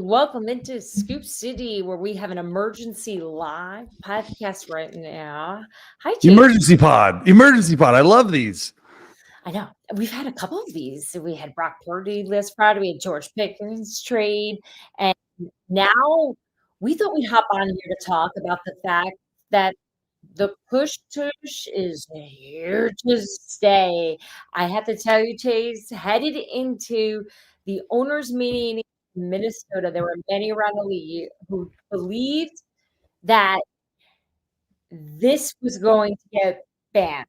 Welcome into Scoop City, where we have an emergency live podcast right now. Hi, Chief. Emergency pod. I love these. I know. We've had a couple of these. We had Brock Purdy last Friday. We had George Pickens trade. And now we thought we'd hop on here to talk about the fact that the push tush is here to stay. I have to tell you, Chase, headed into the owners' meeting in Minnesota, there were many around the league who believed that this was going to get banned.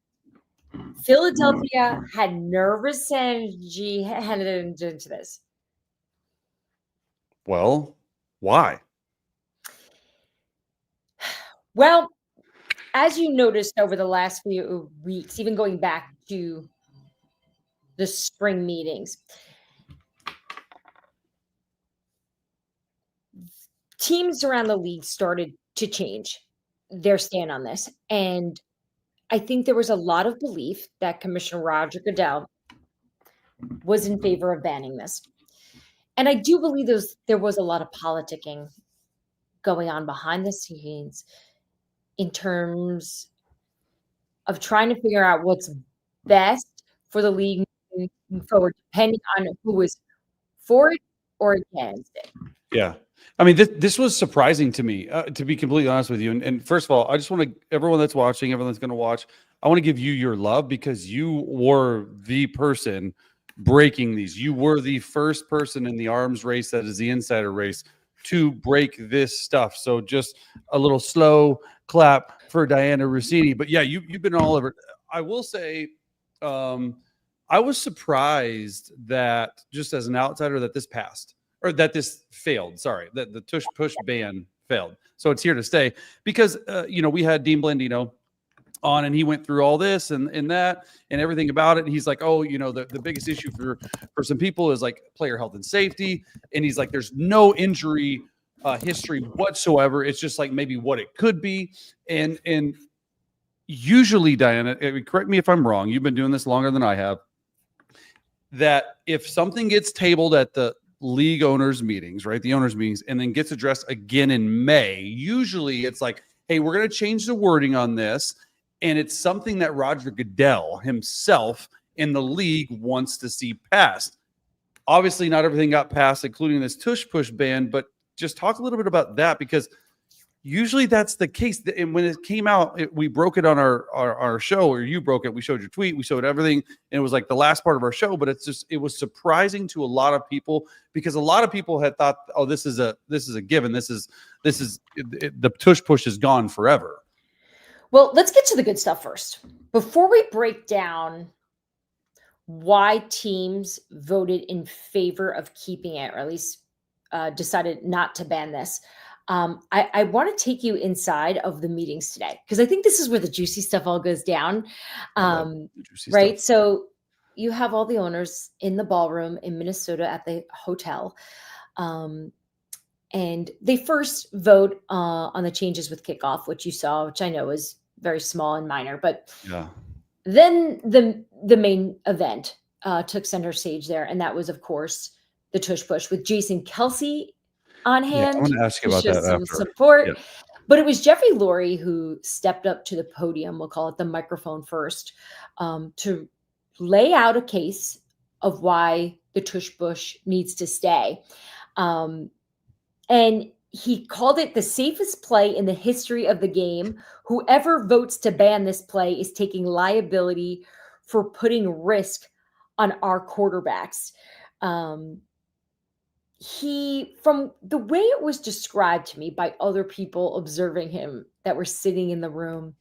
Philadelphia had nervous energy headed into this. Well, why? Well, as you noticed over the last few weeks, even going back to the spring meetings, teams around the league started to change their stand on this. And I think there was a lot of belief that Commissioner Roger Goodell was in favor of banning this. And I do believe there was a lot of politicking going on behind the scenes in terms of trying to figure out what's best for the league moving forward, depending on who was for it or against it. Yeah. I mean, this was surprising to me, to be completely honest with you. And first of all, I just want to, everyone that's watching, everyone that's going to watch, I want to give you your love because you were the person breaking these. You were the first person in the arms race, that is the insider race, to break this stuff. So just a little slow clap for Dianna Russini. But yeah, you've been all over. I will say, I was surprised that, just as an outsider, that this passed. Or that this failed, sorry, that the Tush Push ban failed. So it's here to stay because, we had Dean Blandino on and he went through all this and that and everything about it. And he's like, oh, the biggest issue for some people is like player health and safety. And he's like, there's no injury history whatsoever. It's just like maybe what it could be. And usually, Dianna, correct me if I'm wrong, you've been doing this longer than I have, that if something gets tabled at the league owners meetings, right? The owners meetings, and then gets addressed again in May. Usually it's like, hey, we're going to change the wording on this. And it's something that Roger Goodell himself in the league wants to see passed. Obviously not everything got passed, including this Tush Push ban, but just talk a little bit about that because usually that's the case. And when it came out, we broke it on our show, or you broke it. We showed your tweet, we showed everything, and it was like the last part of our show. But it was surprising to a lot of people because a lot of people had thought, oh, this is a given. This is the Tush Push is gone forever. Well, let's get to the good stuff first before we break down why teams voted in favor of keeping it, or at least decided not to ban this. I want to take you inside of the meetings today because I think this is where the juicy stuff all goes down. Right. Stuff. So you have all the owners in the ballroom in Minnesota at the hotel. And they first vote on the changes with kickoff, which you saw, which I know is very small and minor. But yeah. Then the main event took center stage there. And that was, of course, the Tush Push with Jason Kelce on hand. Yeah, I want to ask you about that some after. support. But it was Jeffrey Lurie who stepped up to the podium, we'll call it the microphone first, to lay out a case of why the Tush Push needs to stay. And he called it the safest play in the history of the game. Whoever votes to ban this play is taking liability for putting risk on our quarterbacks. From the way it was described to me by other people observing him that were sitting in the room,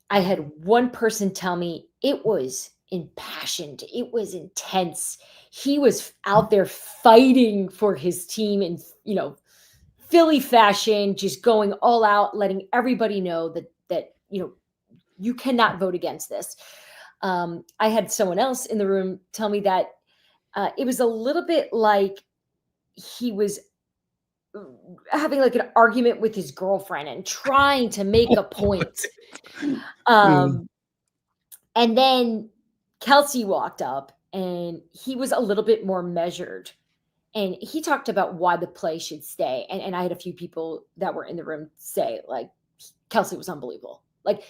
I had one person tell me it was impassioned, it was intense. He was out there fighting for his team in, Philly fashion, just going all out, letting everybody know that you cannot vote against this. I had someone else in the room tell me that it was a little bit like he was having like an argument with his girlfriend and trying to make a point. And then Kelce walked up and he was a little bit more measured. And he talked about why the play should stay. And I had a few people that were in the room say, like, Kelce was unbelievable. Like,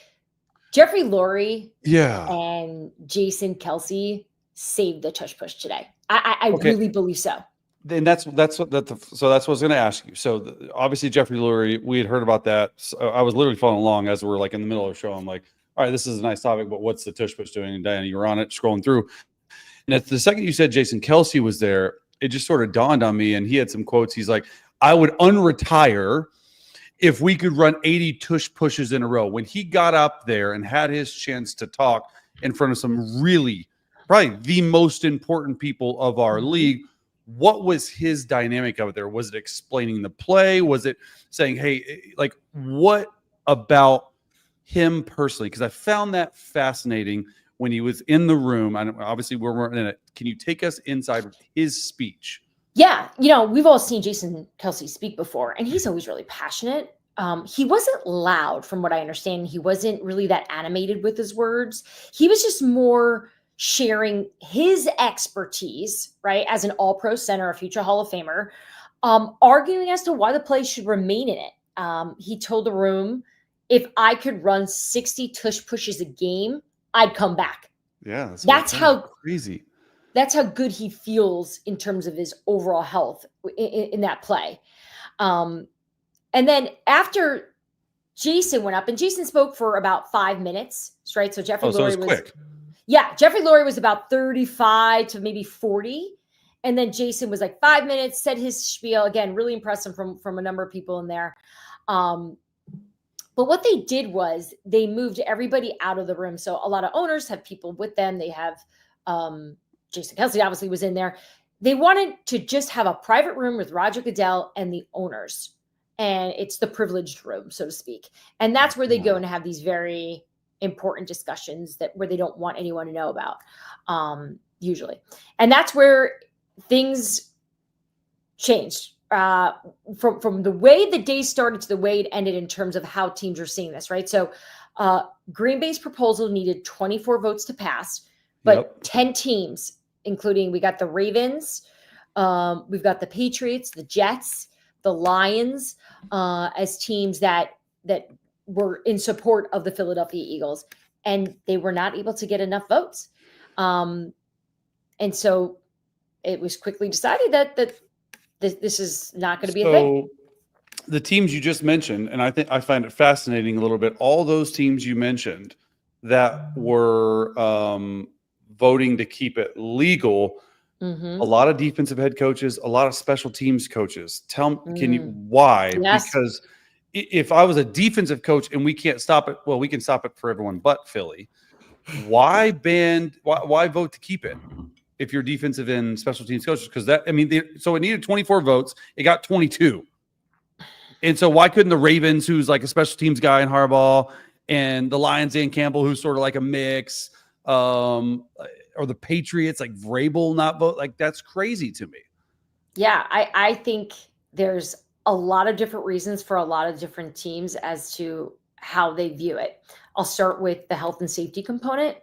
Jeffrey Lurie and Jason Kelce saved the Tush Push today. I really believe so. Then that's what I was going to ask you. So obviously Jeffrey Lurie, we had heard about that. So I was literally following along as we're like in the middle of the show. I'm like, all right, this is a nice topic, but what's the Tush Push doing? And Dianna, you were on it, scrolling through. And the second you said Jason Kelce was there, it just sort of dawned on me. And he had some quotes. He's like, I would unretire if we could run 80 Tush Pushes in a row. When he got up there and had his chance to talk in front of some really, probably the most important people of our league, what was his dynamic out there? Was it explaining the play? Was it saying, hey, like, what about him personally? Because I found that fascinating when he was in the room. And obviously we weren't in it. Can you take us inside his speech? Yeah. We've all seen Jason Kelce speak before, and he's always really passionate. He wasn't loud from what I understand. He wasn't really that animated with his words. He was just more sharing his expertise, right, as an all-pro center, a future Hall of Famer, arguing as to why the play should remain in it. He told the room, if I could run 60 Tush Pushes a game, I'd come back. Yeah, that's how crazy. That's how good he feels in terms of his overall health in that play. And then after Jason went up, and Jason spoke for about 5 minutes, right? So Jeffrey Lurie was quick. Yeah, Jeffrey Lurie was about 35 to maybe 40. And then Jason was like 5 minutes, said his spiel. Again, really impressed him from a number of people in there. But what they did was they moved everybody out of the room. So a lot of owners have people with them. They have Jason Kelce obviously was in there. They wanted to just have a private room with Roger Goodell and the owners. And it's the privileged room, so to speak. And that's where they go and have these very important discussions where they don't want anyone to know about, usually. And that's where things changed from the way the day started to the way it ended in terms of how teams are seeing this, right? So Green Bay's proposal needed 24 votes to pass, but 10 teams, including we got the Ravens, we've got the Patriots, the Jets, the Lions, as teams that were in support of the Philadelphia Eagles, and they were not able to get enough votes. And so it was quickly decided that this is not going to be a thing. The teams you just mentioned, and I find it fascinating a little bit, all those teams you mentioned that were voting to keep it legal, a lot of defensive head coaches, a lot of special teams coaches. Can you why? Yes. Because if I was a defensive coach and we can't stop it, well, we can stop it for everyone but Philly. Why vote to keep it if you're defensive and special teams coaches? Because so it needed 24 votes. It got 22. And so why couldn't the Ravens, who's like a special teams guy in Harbaugh, and the Lions and Campbell, who's sort of like a mix, or the Patriots, like Vrabel, not vote? Like, that's crazy to me. Yeah, I think there's a lot of different reasons for a lot of different teams as to how they view it. I'll start with the health and safety component.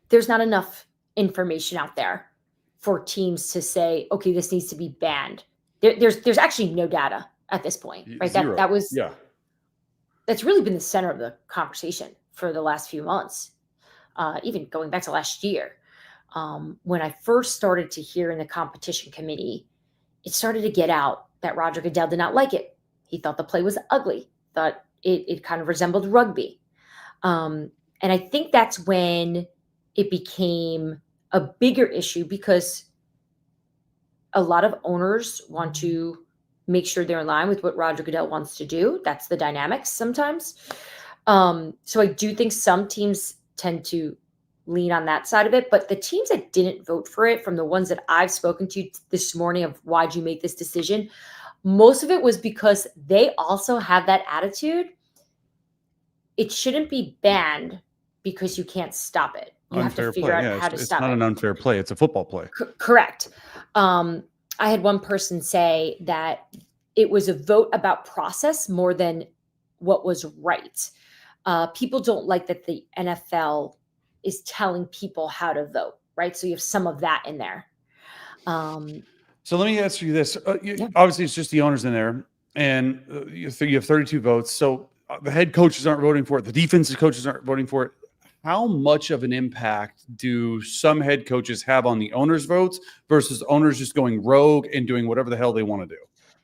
There's not enough information out there for teams to say, okay, this needs to be banned. There's actually no data at this point, right? Zero. That was Yeah. that's really been the center of the conversation for the last few months, even going back to last year. When I first started to hear in the competition committee, it started to get out that Roger Goodell did not like it. He thought the play was ugly, thought it kind of resembled rugby. And I think that's when it became a bigger issue because a lot of owners want to make sure they're in line with what Roger Goodell wants to do. That's the dynamics sometimes. So I do think some teams tend to lean on that side of it, but the teams that didn't vote for it, from the ones that I've spoken to this morning of why'd you make this decision, most of it was because they also have that attitude. It shouldn't be banned because you can't stop it. You have to figure out how to It's stop not it. an unfair play. It's a football play. Correct. I had one person say that it was a vote about process more than what was right. People don't like that the NFL is telling people how to vote, right? So you have some of that in there. So let me ask you this. Yeah. Obviously, it's just the owners in there, and you have 32 votes. So the head coaches aren't voting for it. The defensive coaches aren't voting for it. How much of an impact do some head coaches have on the owners' votes versus owners just going rogue and doing whatever the hell they want to do?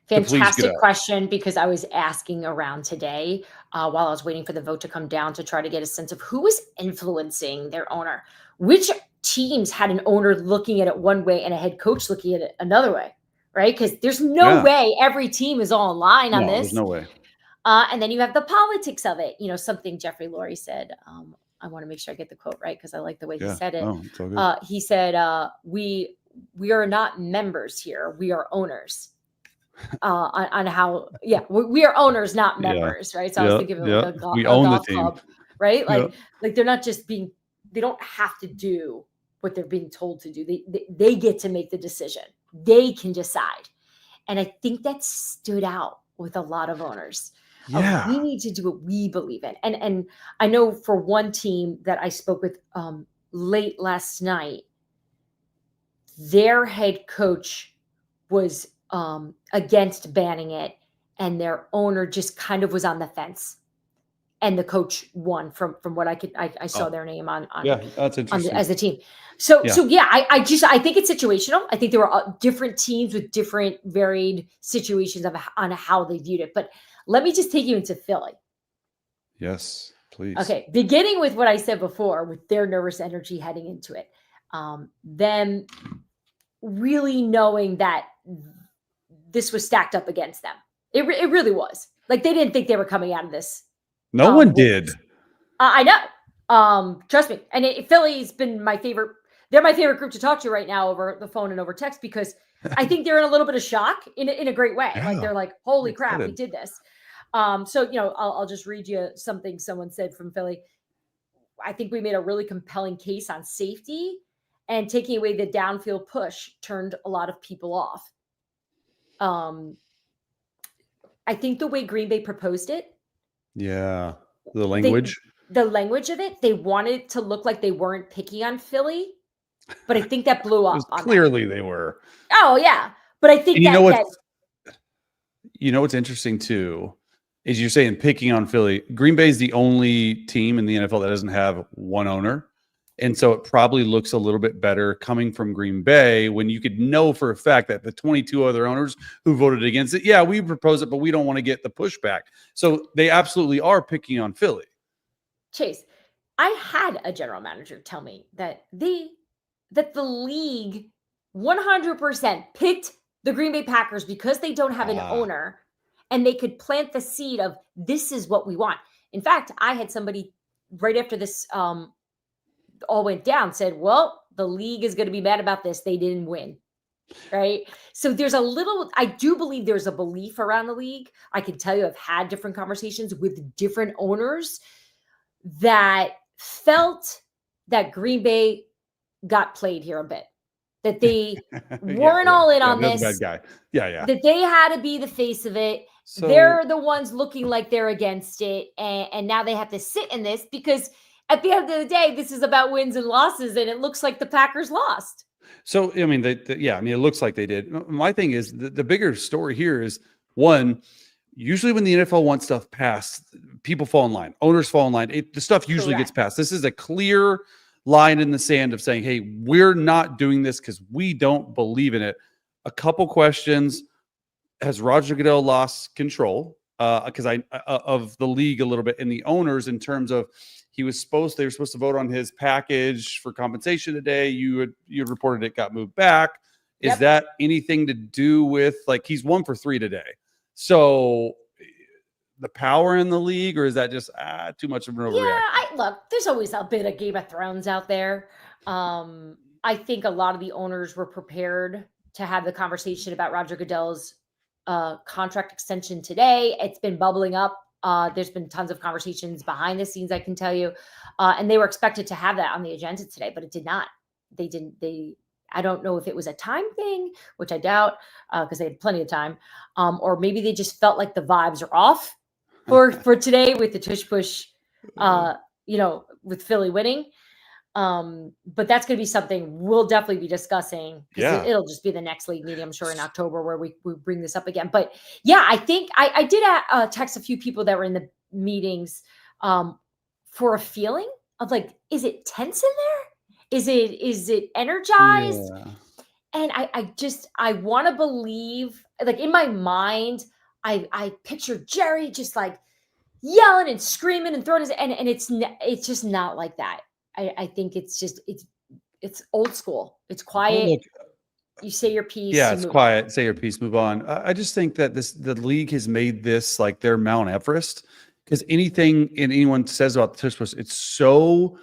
Fantastic question, because I was asking around today while I was waiting for the vote to come down to try to get a sense of who was influencing their owner. Which teams had an owner looking at it one way and a head coach looking at it another way, right? Because there's no way every team is all in line on this. There's no way. And then you have the politics of it. Something Jeffrey Lurie said. I want to make sure I get the quote right because I like the way he said it. Oh, it's all good. He said, we are not members here. We are owners. On how, we are owners, not members, right? So I was thinking of like we own golf the team, club, right? Like they're not just they don't have to do what they're being told to do. They get to make the decision. They can decide. And I think that stood out with a lot of owners. Yeah. We need to do what we believe in. And I know for one team that I spoke with late last night, their head coach was against banning it, and their owner just kind of was on the fence, and the coach won from what I saw their name on that's interesting as a team. So I think it's situational. I think there were different teams with different varied situations on how they viewed it. But let me just take you into Philly. Yes, please. Okay, beginning with what I said before, with their nervous energy heading into it, them really knowing that this was stacked up against them. It really was. Like, they didn't think they were coming out of this. No one did. I know. Trust me. And Philly's been my favorite. They're my favorite group to talk to right now over the phone and over text, because I think they're in a little bit of shock in a great way. Yeah. Like, they're like, holy crap, we did this. So, I'll just read you something someone said from Philly. I think we made a really compelling case on safety, and taking away the downfield push turned a lot of people off. I think the way Green Bay proposed it. Yeah. The language. The language of it, they wanted to look like they weren't picking on Philly, but I think that blew up. Clearly they were. Oh, yeah. But I think what's interesting too is you're saying picking on Philly. Green Bay is the only team in the NFL that doesn't have one owner. And so it probably looks a little bit better coming from Green Bay when you could know for a fact that the 22 other owners who voted against it, we propose it, but we don't want to get the pushback. So they absolutely are picking on Philly. Chase, I had a general manager tell me that the league 100% picked the Green Bay Packers because they don't have an owner, and they could plant the seed of, this is what we want. In fact, I had somebody right after this all went down said, well, the league is going to be mad about this. They didn't win. Right. So I do believe there's a belief around the league. I can tell you, I've had different conversations with different owners that felt that Green Bay got played here a bit, that they weren't all in on this. Bad guy. Yeah. That they had to be the face of it. So, they're the ones looking like they're against it. And now they have to sit in this, because at the end of the day, this is about wins and losses, and it looks like the Packers lost. So, I mean, it looks like they did. My thing is, the bigger story here is One, usually when the NFL wants stuff passed, people fall in line. Owners fall in line. The stuff usually gets passed. This is a clear line in the sand of saying, hey, we're not doing this because we don't believe in it. A couple questions. Has Roger Goodell lost control? Because of the league a little bit, and the owners in terms of they were supposed to vote on his package for compensation today. You had reported it got moved back. Is that anything to do with, like, he's 1 for 3 today? So the power in the league, or is that just too much of an overreaction? Yeah, look, there's always a bit of Game of Thrones out there. I think a lot of the owners were prepared to have the conversation about Roger Goodell's contract extension today. It's been bubbling up. There's been tons of conversations behind the scenes, I can tell you. And they were expected to have that on the agenda today, but it did not. They didn't. I don't know if it was a time thing, which I doubt, because they had plenty of time, or maybe they just felt like the vibes are off for today with the Tush Push, with Philly winning. But that's going to be something we'll definitely be discussing, because it'll just be the next league meeting, I'm sure, in October, where we bring this up again. But yeah, I think I did text a few people that were in the meetings for a feeling of, like, is it tense in there? Is it energized? Yeah. And I want to believe, like, in my mind, I picture Jerry just like yelling and screaming and throwing his, and it's just not like that. I think it's old school. It's quiet. Well, look, you say your piece. Yeah, it's quiet. Say your piece, move on. I just think that the league has made this like their Mount Everest, because anyone says about the Tush Push, it's so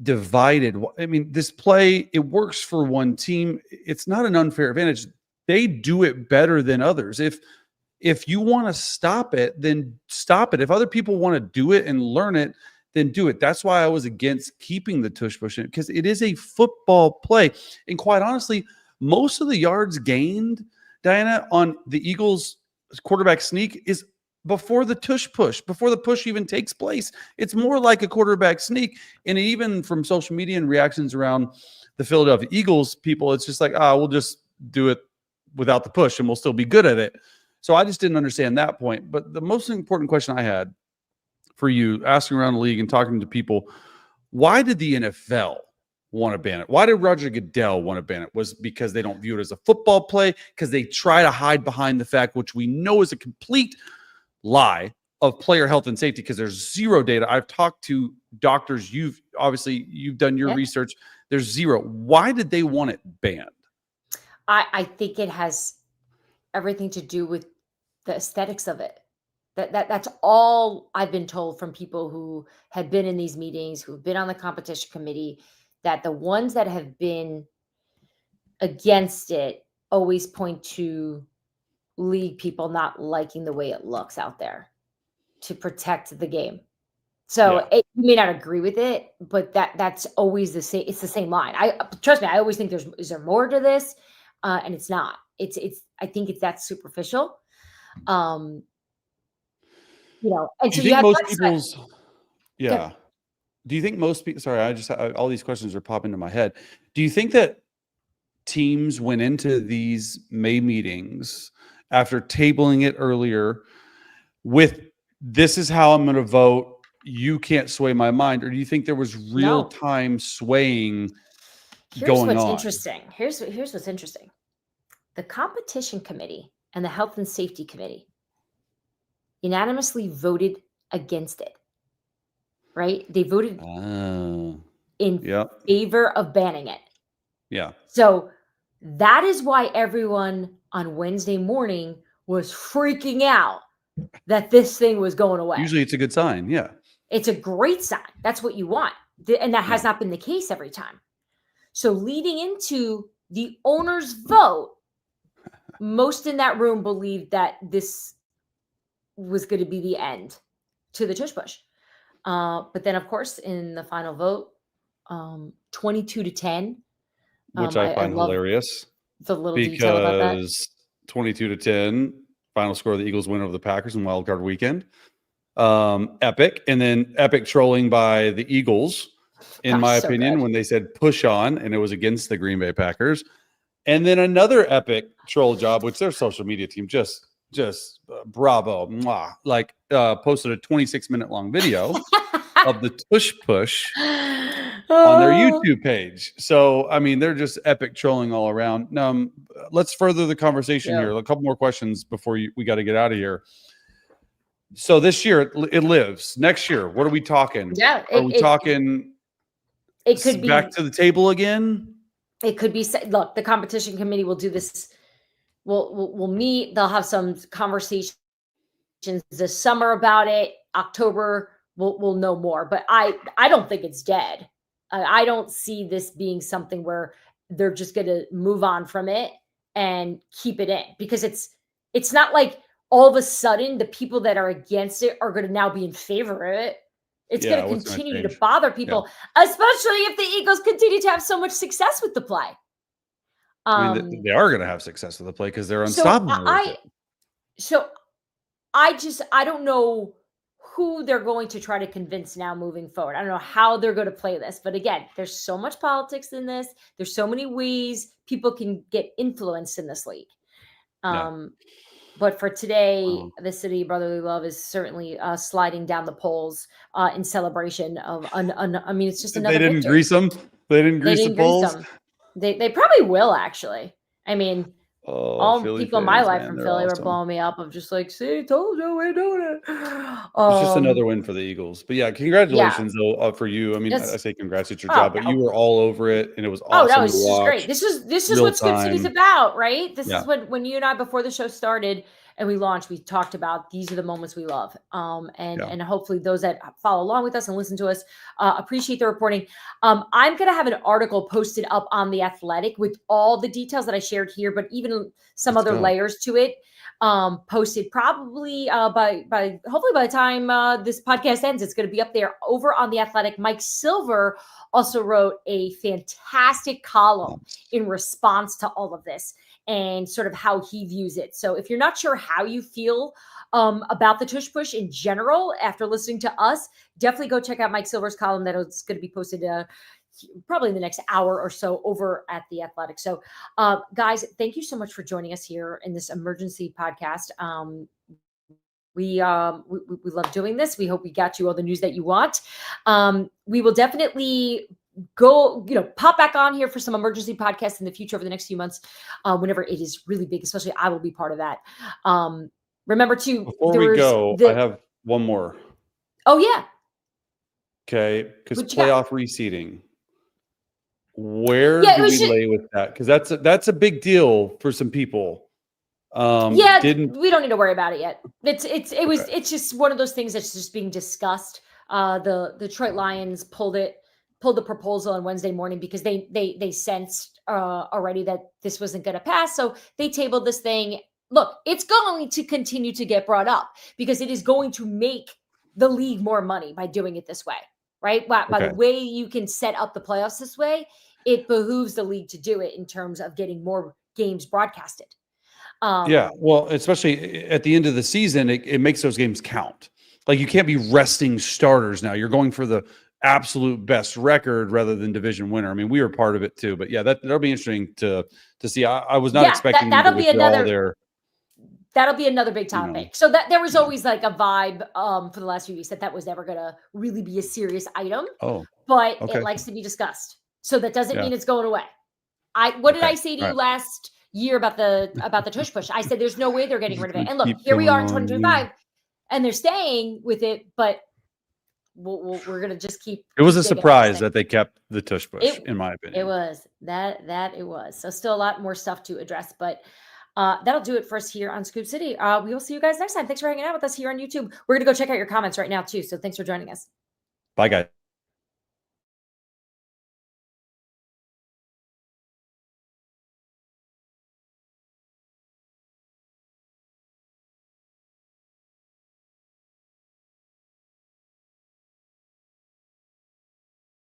divided. I mean, this play, it works for one team. It's not an unfair advantage. They do it better than others. If you want to stop it, then stop it. If other people want to do it and learn it, then do it. That's why I was against keeping the Tush Push in, because it is a football play. And quite honestly, most of the yards gained, Dianna, on the Eagles' quarterback sneak is before the Tush Push, before the push even takes place. It's more like a quarterback sneak. And even from social media and reactions around the Philadelphia Eagles people, it's just like, we'll just do it without the push and we'll still be good at it. So I just didn't understand that point. But the most important question I had for you, asking around the league and talking to people, why did the NFL want to ban it? Why did Roger Goodell want to ban it? Was because they don't view it as a football play, because they try to hide behind the fact, which we know is a complete lie, of player health and safety, because there's zero data. I've talked to doctors. You've done your research. There's zero. Why did they want it banned? I think it has everything to do with the aesthetics of it. That's all I've been told from people who have been in these meetings, who've been on the competition committee, that the ones that have been against it always point to league people not liking the way it looks out there to protect the game. So you may not agree with it, but that's always the same. It's the same line. Trust me, I always think is there more to this? And it's not. I think it's that superficial. And do you think most people's do you think most people, sorry, all these questions are popping into my head. Do you think that teams went into these May meetings after tabling it earlier with, this is how I'm going to vote, you can't sway my mind? Or do you think there was real time swaying going on? Here's what's interesting. The competition committee and the health and safety committee unanimously voted against it, right? They voted in favor of banning it. Yeah. So that is why everyone on Wednesday morning was freaking out that this thing was going away. Usually it's a good sign. Yeah. It's a great sign. That's what you want. And that has not been the case every time. So leading into the owner's vote, most in that room believed that this was going to be the end to the Tush Push. But then, of course, in the final vote, 22-10. Which I find hilarious. The little detail about that. Because 22-10, final score, the Eagles win over the Packers in Wild Card Weekend. Epic. And then epic trolling by the Eagles, in my opinion, when they said push on, and it was against the Green Bay Packers. And then another epic troll job, which their social media team just just bravo, mwah, like posted a 26-minute long video of the Tush Push on their YouTube page. So, I mean, they're just epic trolling all around. Let's further the conversation here. A couple more questions before we got to get out of here. So this year it lives. Next year, what are we talking? Yeah, are we talking? It could be back to the table again. It could be. Look, the competition committee will do this. We'll meet. They'll have some conversations this summer about it. October, we'll know more. But I don't think it's dead. I don't see this being something where they're just going to move on from it and keep it in, because it's not like all of a sudden the people that are against it are going to now be in favor of it. It's going to continue to bother people, especially if the Eagles continue to have so much success with the play. I mean, they are going to have success with the play because they're unstoppable. I don't know who they're going to try to convince now moving forward. I don't know how they're going to play this. But again, there's so much politics in this. There's so many ways people can get influenced in this league. But for today, the City of Brotherly Love is certainly sliding down the polls in celebration of. I mean, it's just another. They didn't victory. Grease them. They didn't grease the polls. They probably will, actually. I mean, all Philly people in my life from Philly were blowing me up of just like, see, told you we're doing it. It's just another win for the Eagles. But yeah, congratulations though for you. I mean, I say congrats, it's your job, but you were all over it, and it was awesome. Oh, no, it's just great. This is what Scoop City's about, right? This is when you and I, before the show started and we launched, we talked about these are the moments we love. And hopefully those that follow along with us and listen to us appreciate the reporting. I'm going to have an article posted up on The Athletic with all the details that I shared here, but even some other layers to it, posted probably hopefully by the time this podcast ends. It's going to be up there over on The Athletic. Mike Silver also wrote a fantastic column in response to all of this and sort of how he views it. So if you're not sure how you feel about the Tush Push in general after listening to us, definitely go check out Mike Silver's column that is going to be posted probably in the next hour or so over at The Athletic. So guys, thank you so much for joining us here in this emergency podcast. We love doing this. We hope we got you all the news that you want. We will definitely go, pop back on here for some emergency podcasts in the future over the next few months, whenever it is really big, especially I will be part of that. Remember to, before we go, I have one more. Oh yeah. Okay. Because playoff reseeding, where do we lay with that? Because that's a big deal for some people. We don't need to worry about it yet. It's just one of those things that's just being discussed. The Detroit Lions pulled the proposal on Wednesday morning because they sensed already that this wasn't going to pass. So they tabled this thing. Look, it's going to continue to get brought up because it is going to make the league more money by doing it this way, right? By the way you can set up the playoffs this way, it behooves the league to do it in terms of getting more games broadcasted. Well, especially at the end of the season, it makes those games count. Like you can't be resting starters now. You're going for the absolute best record rather than division winner. I mean, we were part of it too, but yeah, that'll be interesting to see. I was not expecting that'll be another big topic. So that there was always like a vibe for the last few weeks that was never going to really be a serious item. But it likes to be discussed. So that doesn't mean it's going away. What did I say to you last year about the Tush Push? I said there's no way they're getting rid of it. And look, here we are in 2025, and they're staying with it, but we're going to just keep. It was a surprise that they kept the Tush Push, in my opinion. It was that it was. So still a lot more stuff to address, but that'll do it for us here on Scoop City. We will see you guys next time. Thanks for hanging out with us here on YouTube. We're going to go check out your comments right now too. So thanks for joining us. Bye, guys.